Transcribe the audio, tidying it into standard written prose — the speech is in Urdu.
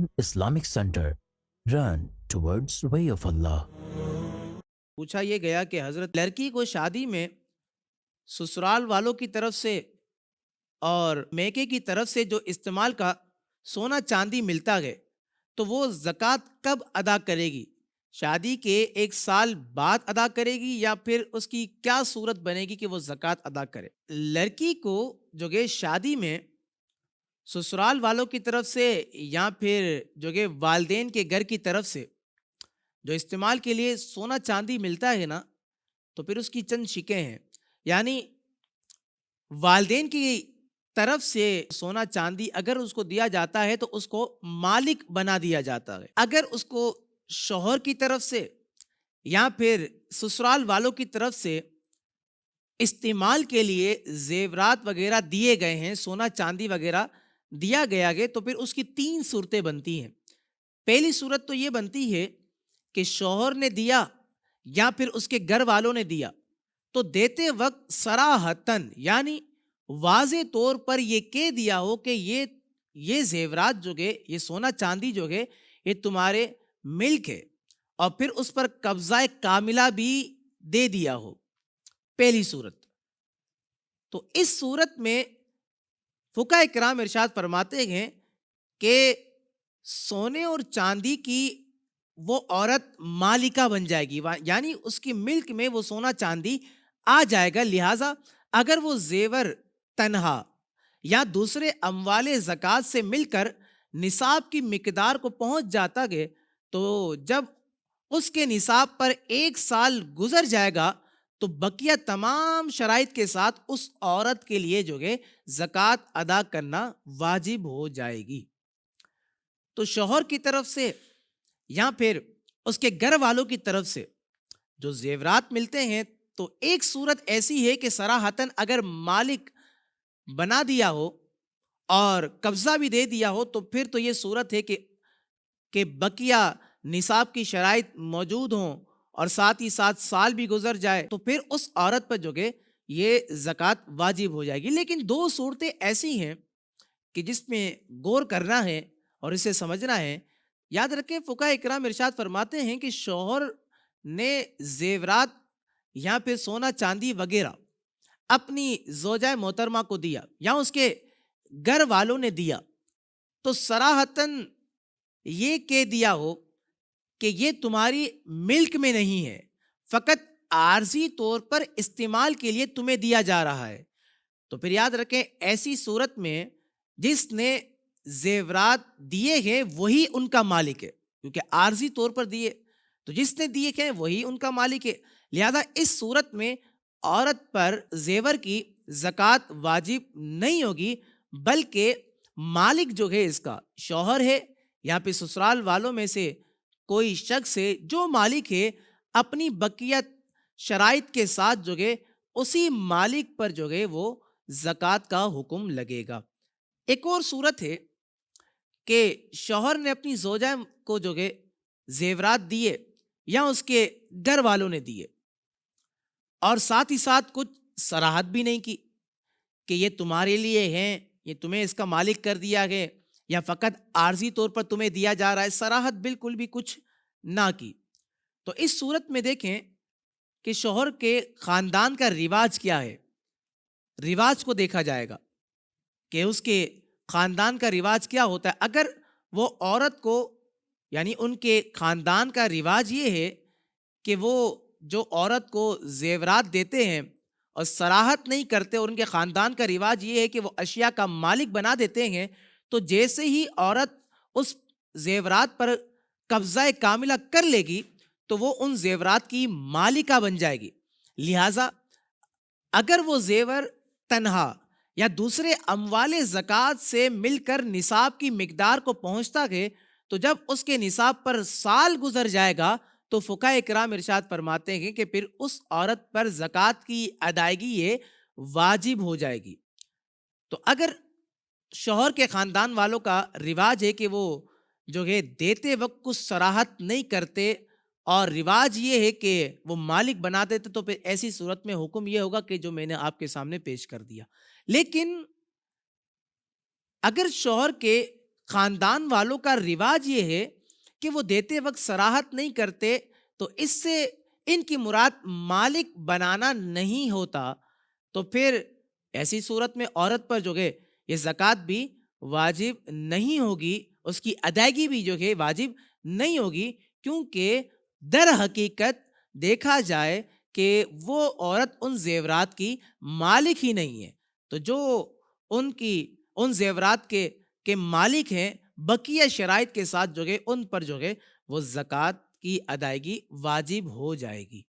Quran Islamic Center. Run towards way of Allah. پوچھا یہ گیا کہ حضرت لڑکی کو شادی میں سسرال والوں کی طرف سے اور میکے کی طرف سے جو استعمال کا سونا چاندی ملتا ہے تو وہ زکوٰۃ کب ادا کرے گی؟ شادی کے 1 سال بعد ادا کرے گی یا پھر اس کی کیا صورت بنے گی کہ وہ زکوٰۃ ادا کرے؟ لڑکی کو جو کہ شادی میں سسرال والوں کی طرف سے یا پھر جو کہ والدین کے گھر کی طرف سے جو استعمال کے لیے سونا چاندی ملتا ہے نا، تو پھر اس کی چند شکیں ہیں. یعنی والدین کی طرف سے سونا چاندی اگر اس کو دیا جاتا ہے تو اس کو مالک بنا دیا جاتا ہے. اگر اس کو شوہر کی طرف سے یا پھر سسرال والوں کی طرف سے استعمال کے لیے زیورات وغیرہ دیے گئے ہیں، سونا چاندی وغیرہ دیا گیا ہے، تو پھر اس کی 3 صورتیں بنتی ہیں. پہلی صورت تو یہ بنتی ہے کہ شوہر نے دیا یا پھر اس کے گھر والوں نے دیا تو دیتے وقت صراحتاً یعنی واضح طور پر یہ کہہ دیا ہو کہ یہ زیورات جو ہے، یہ سونا چاندی جو ہے، یہ تمہارے ملک ہے، اور پھر اس پر قبضہ کاملہ بھی دے دیا ہو. پہلی صورت. تو اس صورت میں فقہاء کرام ارشاد فرماتے ہیں کہ سونے اور چاندی کی وہ عورت مالکہ بن جائے گی، یعنی اس کی ملک میں وہ سونا چاندی آ جائے گا. لہٰذا اگر وہ زیور تنہا یا دوسرے اموال زکوٰۃ سے مل کر نصاب کی مقدار کو پہنچ جاتا ہے تو جب اس کے نصاب پر 1 سال گزر جائے گا تو بقیہ تمام شرائط کے ساتھ اس عورت کے لیے جو ہے زکوٰۃ ادا کرنا واجب ہو جائے گی. تو شوہر کی طرف سے یا پھر اس کے گھر والوں کی طرف سے جو زیورات ملتے ہیں تو ایک صورت ایسی ہے کہ صراحتاً اگر مالک بنا دیا ہو اور قبضہ بھی دے دیا ہو تو پھر تو یہ صورت ہے کہ بقیہ نصاب کی شرائط موجود ہوں اور ساتھ ہی ساتھ سال بھی گزر جائے تو پھر اس عورت پر جو کہ یہ زکوٰۃ واجب ہو جائے گی. لیکن 2 صورتیں ایسی ہیں کہ جس میں غور کرنا ہے اور اسے سمجھنا ہے. یاد رکھیں فقہاء کرام ارشاد فرماتے ہیں کہ شوہر نے زیورات یا پھر سونا چاندی وغیرہ اپنی زوجہ محترمہ کو دیا یا اس کے گھر والوں نے دیا تو صراحتاً یہ کہہ دیا ہو کہ یہ تمہاری ملک میں نہیں ہے، فقط عارضی طور پر استعمال کے لیے تمہیں دیا جا رہا ہے. تو پھر یاد رکھیں ایسی صورت میں جس نے زیورات دیے ہیں وہی ان کا مالک ہے، کیونکہ عارضی طور پر دیے تو جس نے دیے ہیں وہی ان کا مالک ہے. لہذا اس صورت میں عورت پر زیور کی زکوٰۃ واجب نہیں ہوگی، بلکہ مالک جو ہے اس کا شوہر ہے یا پھر سسرال والوں میں سے کوئی شخص ہے جو مالک ہے اپنی بقیہ شرائط کے ساتھ جو ہے اسی مالک پر جو ہے وہ زکوٰۃ کا حکم لگے گا. ایک اور صورت ہے کہ شوہر نے اپنی زوجہ کو جو ہے زیورات دیے یا اس کے گھر والوں نے دیے اور ساتھ ہی ساتھ کچھ صراحت بھی نہیں کی کہ یہ تمہارے لیے ہیں، یہ تمہیں اس کا مالک کر دیا ہے یا فقط عارضی طور پر تمہیں دیا جا رہا ہے، صراحت بالکل بھی کچھ نہ کی. تو اس صورت میں دیکھیں کہ شوہر کے خاندان کا رواج کیا ہے. رواج کو دیکھا جائے گا کہ اس کے خاندان کا رواج کیا ہوتا ہے. اگر وہ عورت کو یعنی ان کے خاندان کا رواج یہ ہے کہ وہ جو عورت کو زیورات دیتے ہیں اور صراحت نہیں کرتے اور ان کے خاندان کا رواج یہ ہے کہ وہ اشیاء کا مالک بنا دیتے ہیں، تو جیسے ہی عورت اس زیورات پر قبضہ کاملہ کر لے گی تو وہ ان زیورات کی مالکہ بن جائے گی. لہٰذا اگر وہ زیور تنہا یا دوسرے اموال زکوٰۃ سے مل کر نصاب کی مقدار کو پہنچتا ہے تو جب اس کے نصاب پر سال گزر جائے گا تو فقہاء کرام ارشاد فرماتے ہیں کہ پھر اس عورت پر زکوٰۃ کی ادائیگی یہ واجب ہو جائے گی. تو اگر شوہر کے خاندان والوں کا رواج ہے کہ وہ جو ہے دیتے وقت کچھ صراحت نہیں کرتے اور رواج یہ ہے کہ وہ مالک بنا دیتے تو پھر ایسی صورت میں حکم یہ ہوگا کہ جو میں نے آپ کے سامنے پیش کر دیا. لیکن اگر شوہر کے خاندان والوں کا رواج یہ ہے کہ وہ دیتے وقت صراحت نہیں کرتے، تو اس سے ان کی مراد مالک بنانا نہیں ہوتا، تو پھر ایسی صورت میں عورت پر جو ہے یہ زکوٰۃ بھی واجب نہیں ہوگی، اس کی ادائیگی بھی جو ہے واجب نہیں ہوگی، کیونکہ در حقیقت دیکھا جائے کہ وہ عورت ان زیورات کی مالک ہی نہیں ہے، تو جو ان زیورات کے مالک ہیں، بقیہ شرائط کے ساتھ جو ہے ان پر جو ہے وہ زکوٰۃ کی ادائیگی واجب ہو جائے گی۔